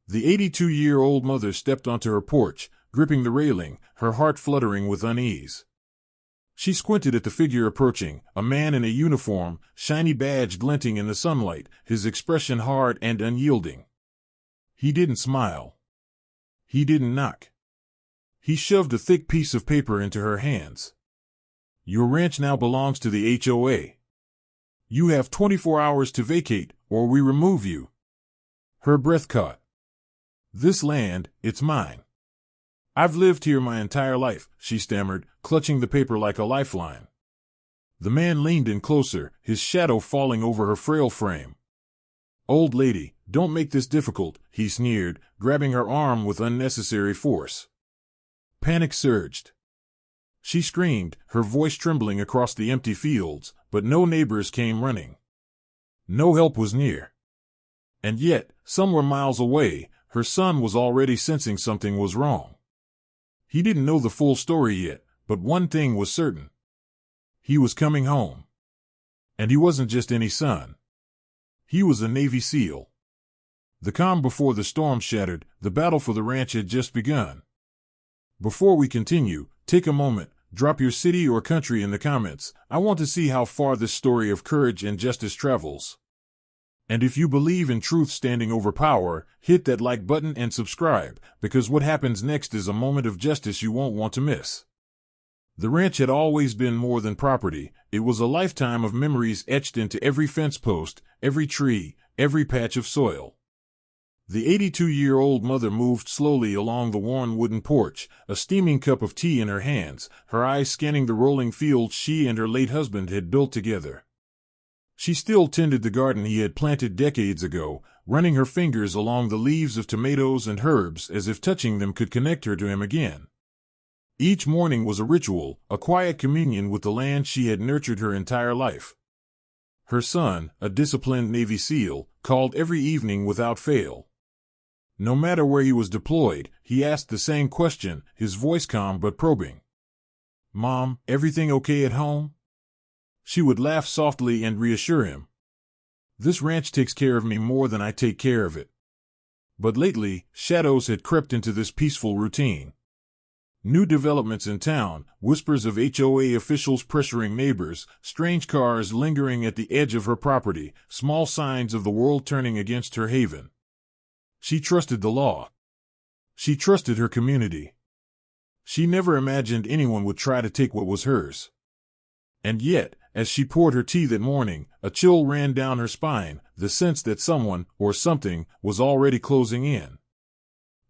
The 82-year-old mother stepped onto her porch, gripping the railing, her heart fluttering with unease. She squinted at the figure approaching, a man in a uniform, shiny badge glinting in the sunlight, his expression hard and unyielding. He didn't smile. He didn't knock. He shoved a thick piece of paper into her hands. Your ranch now belongs to the HOA. You have 24 hours to vacate, or we remove you. Her breath caught. This land, it's mine. I've lived here my entire life, she stammered, clutching the paper like a lifeline. The man leaned in closer, his shadow falling over her frail frame. Old lady, don't make this difficult, he sneered, grabbing her arm with unnecessary force. Panic surged. She screamed, her voice trembling across the empty fields, but no neighbors came running. No help was near. And yet, somewhere miles away, her son was already sensing something was wrong. He didn't know the full story yet, but one thing was certain. He was coming home. And he wasn't just any son. He was a Navy SEAL. The calm before the storm shattered, the battle for the ranch had just begun. Before we continue, take a moment, drop your city or country in the comments. I want to see how far this story of courage and justice travels. And if you believe in truth standing over power, hit that like button and subscribe, because what happens next is a moment of justice you won't want to miss. The ranch had always been more than property. It was a lifetime of memories etched into every fence post, every tree, every patch of soil. The 82-year-old mother moved slowly along the worn wooden porch, a steaming cup of tea in her hands, her eyes scanning the rolling fields she and her late husband had built together. She still tended the garden he had planted decades ago, running her fingers along the leaves of tomatoes and herbs as if touching them could connect her to him again. Each morning was a ritual, a quiet communion with the land she had nurtured her entire life. Her son, a disciplined Navy SEAL, called every evening without fail. No matter where he was deployed, he asked the same question, his voice calm but probing. "Mom, everything okay at home?" She would laugh softly and reassure him. "This ranch takes care of me more than I take care of it." But lately, shadows had crept into this peaceful routine. New developments in town, whispers of HOA officials pressuring neighbors, strange cars lingering at the edge of her property, small signs of the world turning against her haven. She trusted the law. She trusted her community. She never imagined anyone would try to take what was hers. And yet, as she poured her tea that morning, a chill ran down her spine, the sense that someone, or something, was already closing in.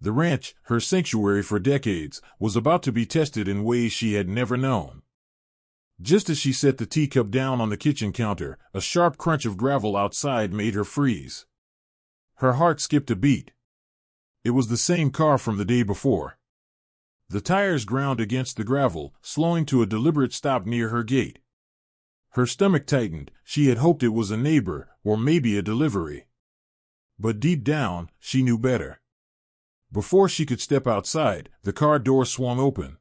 The ranch, her sanctuary for decades, was about to be tested in ways she had never known. Just as she set the teacup down on the kitchen counter, a sharp crunch of gravel outside made her freeze. Her heart skipped a beat. It was the same car from the day before. The tires ground against the gravel, slowing to a deliberate stop near her gate. Her stomach tightened. She had hoped it was a neighbor, or maybe a delivery. But deep down, she knew better. Before she could step outside, the car door swung open.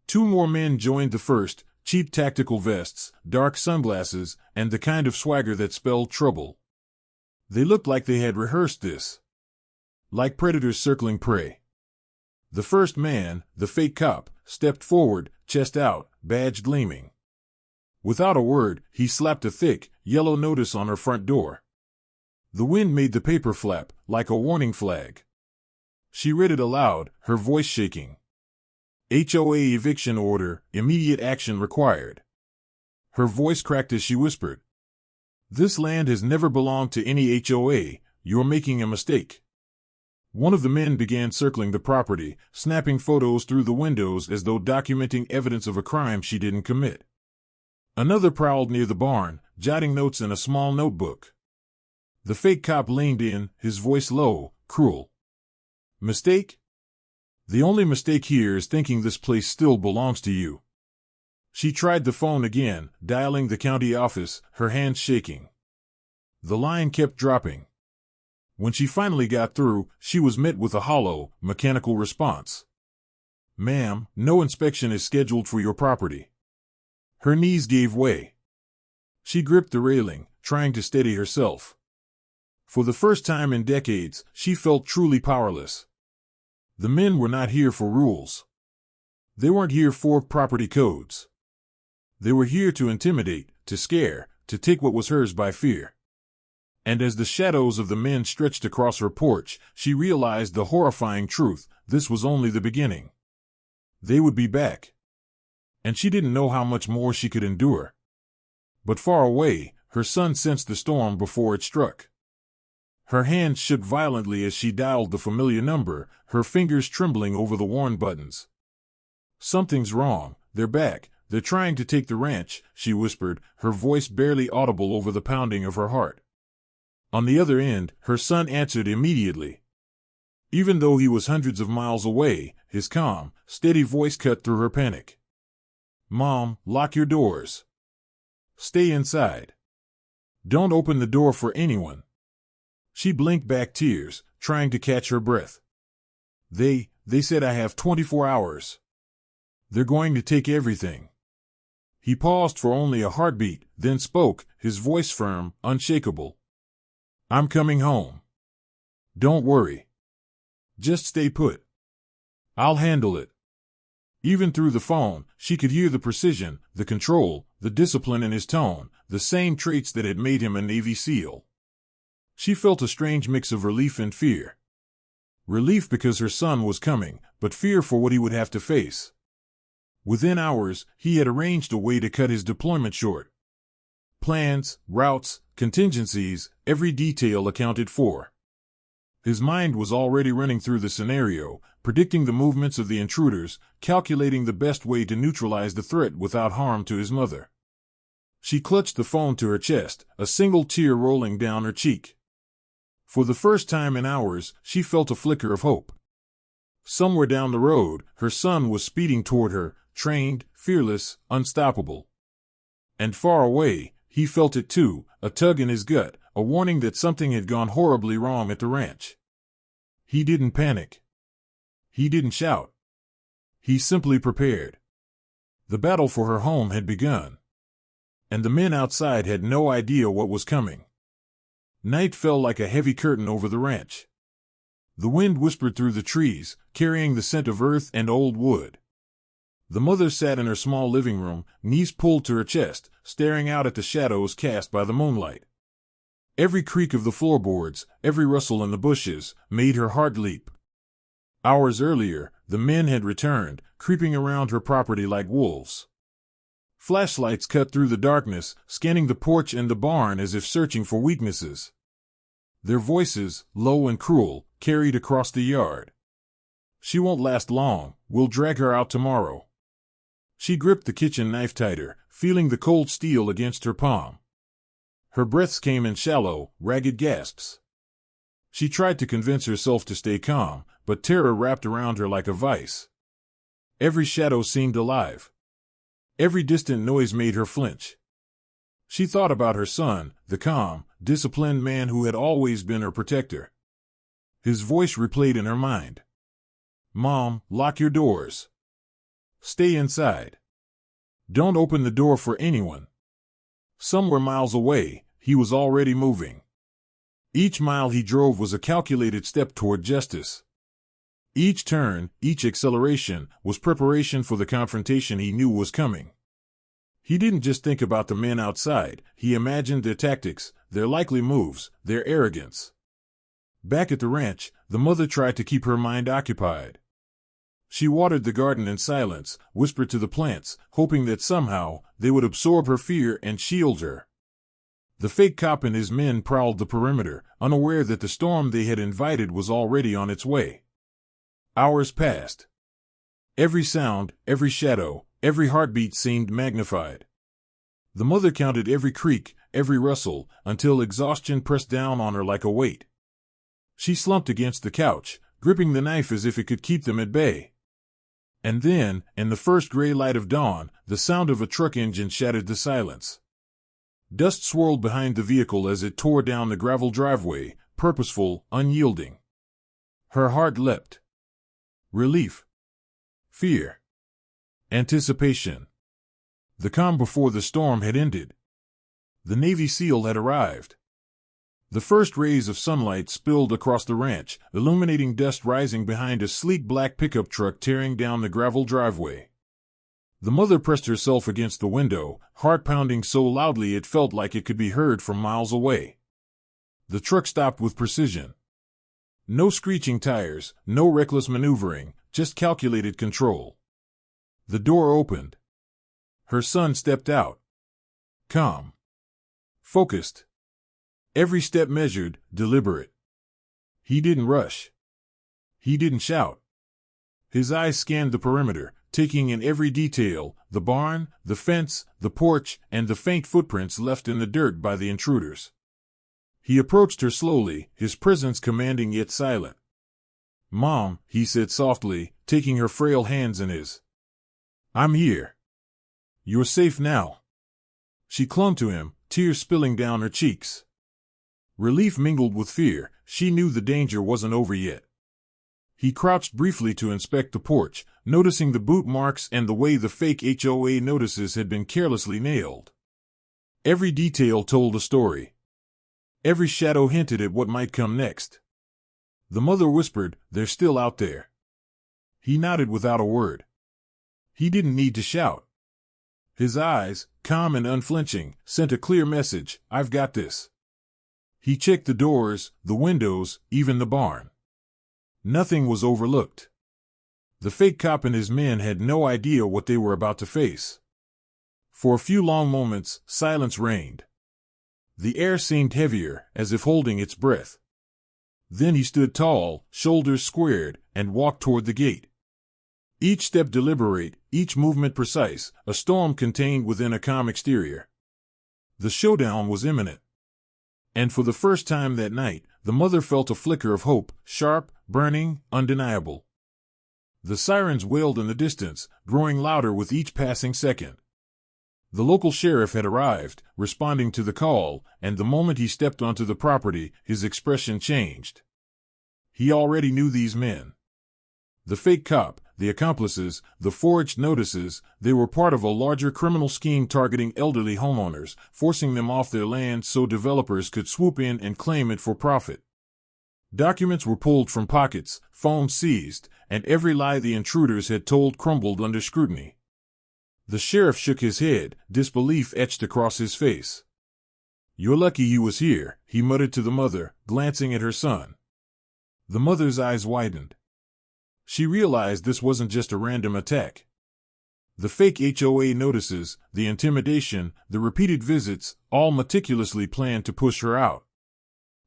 Two more men joined the first, cheap tactical vests, dark sunglasses, and the kind of swagger that spelled trouble. They looked like they had rehearsed this. Like predators circling prey. The first man, the fake cop, stepped forward, chest out, badge gleaming. Without a word, he slapped a thick, yellow notice on her front door. The wind made the paper flap, like a warning flag. She read it aloud, her voice shaking. HOA eviction order, immediate action required. Her voice cracked as she whispered. This land has never belonged to any HOA, you're making a mistake. One of the men began circling the property, snapping photos through the windows as though documenting evidence of a crime she didn't commit. Another prowled near the barn, jotting notes in a small notebook. The fake cop leaned in, his voice low, cruel. Mistake? The only mistake here is thinking this place still belongs to you. She tried the phone again, dialing the county office, her hands shaking. The line kept dropping. When she finally got through, she was met with a hollow, mechanical response. Ma'am, no inspection is scheduled for your property. Her knees gave way. She gripped the railing, trying to steady herself. For the first time in decades, she felt truly powerless. The men were not here for rules. They weren't here for property codes. They were here to intimidate, to scare, to take what was hers by fear. And as the shadows of the men stretched across her porch, she realized the horrifying truth: this was only the beginning. They would be back. And she didn't know how much more she could endure. But far away, her son sensed the storm before it struck. Her hands shook violently as she dialed the familiar number, her fingers trembling over the worn buttons. "Something's wrong. They're back. They're trying to take the ranch," she whispered, her voice barely audible over the pounding of her heart. On the other end, her son answered immediately. Even though he was hundreds of miles away, his calm, steady voice cut through her panic. "Mom, lock your doors. Stay inside. Don't open the door for anyone." She blinked back tears, trying to catch her breath. They said I have 24 hours. They're going to take everything." He paused for only a heartbeat, then spoke, his voice firm, unshakable. "I'm coming home. Don't worry. Just stay put. I'll handle it." Even through the phone, she could hear the precision, the control, the discipline in his tone, the same traits that had made him a Navy SEAL. She felt a strange mix of relief and fear. Relief because her son was coming, but fear for what he would have to face. Within hours, he had arranged a way to cut his deployment short. Plans, routes, contingencies, every detail accounted for. His mind was already running through the scenario, predicting the movements of the intruders, calculating the best way to neutralize the threat without harm to his mother. She clutched the phone to her chest, a single tear rolling down her cheek. For the first time in hours, she felt a flicker of hope. Somewhere down the road, her son was speeding toward her, trained, fearless, unstoppable. And far away, he felt it too, a tug in his gut, a warning that something had gone horribly wrong at the ranch. He didn't panic. He didn't shout. He simply prepared. The battle for her home had begun. And the men outside had no idea what was coming. Night fell like a heavy curtain over the ranch. The wind whispered through the trees, carrying the scent of earth and old wood. The mother sat in her small living room, knees pulled to her chest, staring out at the shadows cast by the moonlight. Every creak of the floorboards, every rustle in the bushes, made her heart leap. Hours earlier, the men had returned, creeping around her property like wolves. Flashlights cut through the darkness, scanning the porch and the barn as if searching for weaknesses. Their voices, low and cruel, carried across the yard. "She won't last long. We'll drag her out tomorrow." She gripped the kitchen knife tighter, feeling the cold steel against her palm. Her breaths came in shallow, ragged gasps. She tried to convince herself to stay calm, but terror wrapped around her like a vice. Every shadow seemed alive. Every distant noise made her flinch. She thought about her son, the calm, disciplined man who had always been her protector. His voice replayed in her mind. "Mom, lock your doors. Stay inside. Don't open the door for anyone." Somewhere miles away, he was already moving. Each mile he drove was a calculated step toward justice. Each turn, each acceleration, was preparation for the confrontation he knew was coming. He didn't just think about the men outside, he imagined their tactics, their likely moves, their arrogance. Back at the ranch, the mother tried to keep her mind occupied. She watered the garden in silence, whispered to the plants, hoping that somehow they would absorb her fear and shield her. The fake cop and his men prowled the perimeter, unaware that the storm they had invited was already on its way. Hours passed. Every sound, every shadow, every heartbeat seemed magnified. The mother counted every creak, every rustle, until exhaustion pressed down on her like a weight. She slumped against the couch, gripping the knife as if it could keep them at bay. And then, in the first gray light of dawn, the sound of a truck engine shattered the silence. Dust swirled behind the vehicle as it tore down the gravel driveway, purposeful, unyielding. Her heart leapt. Relief. Fear. Anticipation. The calm before the storm had ended. The Navy SEAL had arrived. The first rays of sunlight spilled across the ranch, illuminating dust rising behind a sleek black pickup truck tearing down the gravel driveway. The mother pressed herself against the window, heart pounding so loudly it felt like it could be heard from miles away. The truck stopped with precision. No screeching tires, no reckless maneuvering, just calculated control. The door opened. Her son stepped out. Calm. Focused. Every step measured, deliberate. He didn't rush. He didn't shout. His eyes scanned the perimeter, taking in every detail, the barn, the fence, the porch, and the faint footprints left in the dirt by the intruders. He approached her slowly, his presence commanding yet silent. "Mom," he said softly, taking her frail hands in his. "I'm here. You're safe now." She clung to him, tears spilling down her cheeks. Relief mingled with fear. She knew the danger wasn't over yet. He crouched briefly to inspect the porch, noticing the boot marks and the way the fake HOA notices had been carelessly nailed. Every detail told a story. Every shadow hinted at what might come next. The mother whispered, "They're still out there." He nodded without a word. He didn't need to shout. His eyes, calm and unflinching, sent a clear message, "I've got this." He checked the doors, the windows, even the barn. Nothing was overlooked. The fake cop and his men had no idea what they were about to face. For a few long moments, silence reigned. The air seemed heavier, as if holding its breath. Then he stood tall, shoulders squared, and walked toward the gate. Each step deliberate, each movement precise, a storm contained within a calm exterior. The showdown was imminent. And for the first time that night, the mother felt a flicker of hope, sharp, burning, undeniable. The sirens wailed in the distance, growing louder with each passing second. The local sheriff had arrived, responding to the call, and the moment he stepped onto the property, his expression changed. He already knew these men. The fake cop, the accomplices, the forged notices, they were part of a larger criminal scheme targeting elderly homeowners, forcing them off their land so developers could swoop in and claim it for profit. Documents were pulled from pockets, phones seized, and every lie the intruders had told crumbled under scrutiny. The sheriff shook his head, disbelief etched across his face. "You're lucky he was here," he muttered to the mother, glancing at her son. The mother's eyes widened. She realized this wasn't just a random attack. The fake HOA notices, the intimidation, the repeated visits, all meticulously planned to push her out.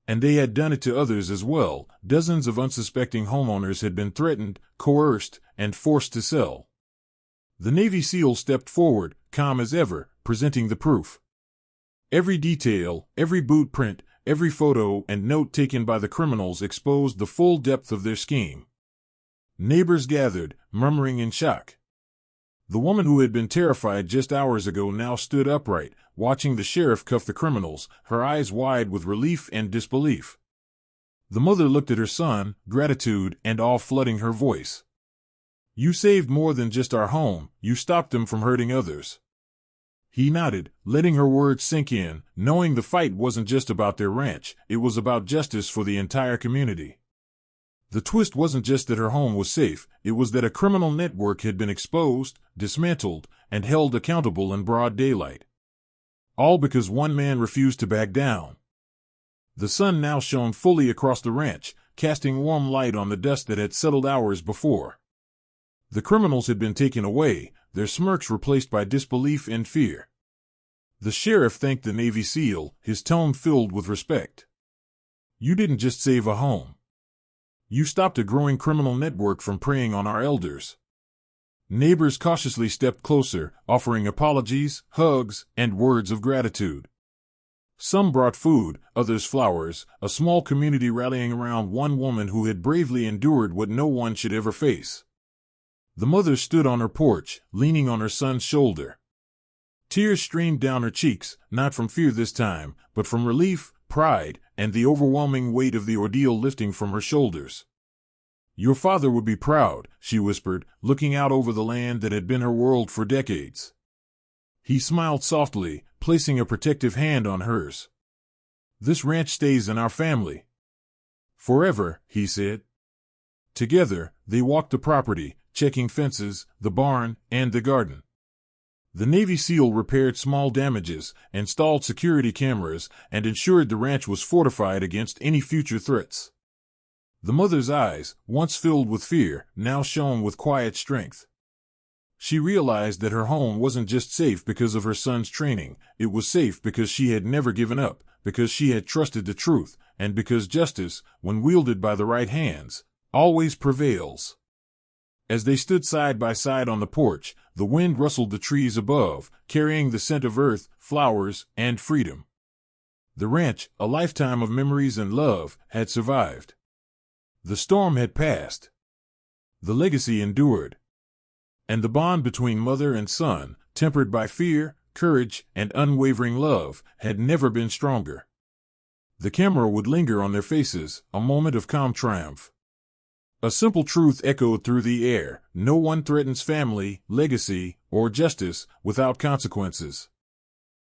And they had done it to others as well. Dozens of unsuspecting homeowners had been threatened, coerced, and forced to sell. The Navy SEAL stepped forward, calm as ever, presenting the proof. Every detail, every boot print, every photo and note taken by the criminals exposed the full depth of their scheme. Neighbors gathered, murmuring in shock. The woman who had been terrified just hours ago now stood upright, watching the sheriff cuff the criminals, her eyes wide with relief and disbelief. The mother looked at her son, gratitude and awe flooding her voice. "You saved more than just our home, you stopped them from hurting others." He nodded, letting her words sink in, knowing the fight wasn't just about their ranch, it was about justice for the entire community. The twist wasn't just that her home was safe, it was that a criminal network had been exposed, dismantled, and held accountable in broad daylight. All because one man refused to back down. The sun now shone fully across the ranch, casting warm light on the dust that had settled hours before. The criminals had been taken away, their smirks replaced by disbelief and fear. The sheriff thanked the Navy SEAL, his tone filled with respect. "You didn't just save a home. You stopped a growing criminal network from preying on our elders." Neighbors cautiously stepped closer, offering apologies, hugs, and words of gratitude. Some brought food, others flowers, a small community rallying around one woman who had bravely endured what no one should ever face. The mother stood on her porch, leaning on her son's shoulder. Tears streamed down her cheeks, not from fear this time, but from relief, pride, and the overwhelming weight of the ordeal lifting from her shoulders. "Your father would be proud," she whispered, looking out over the land that had been her world for decades. He smiled softly, placing a protective hand on hers. This ranch stays in our family. Forever, he said. Together, they walked the property, checking fences, the barn, and the garden. The Navy SEAL repaired small damages, installed security cameras, and ensured the ranch was fortified against any future threats. The mother's eyes, once filled with fear, now shone with quiet strength. She realized that her home wasn't just safe because of her son's training, it was safe because she had never given up, because she had trusted the truth, and because justice, when wielded by the right hands, always prevails. As they stood side by side on the porch, the wind rustled the trees above, carrying the scent of earth, flowers, and freedom. The ranch, a lifetime of memories and love, had survived. The storm had passed. The legacy endured. And the bond between mother and son, tempered by fear, courage, and unwavering love, had never been stronger. The camera would linger on their faces, a moment of calm triumph. A simple truth echoed through the air: no one threatens family, legacy, or justice without consequences.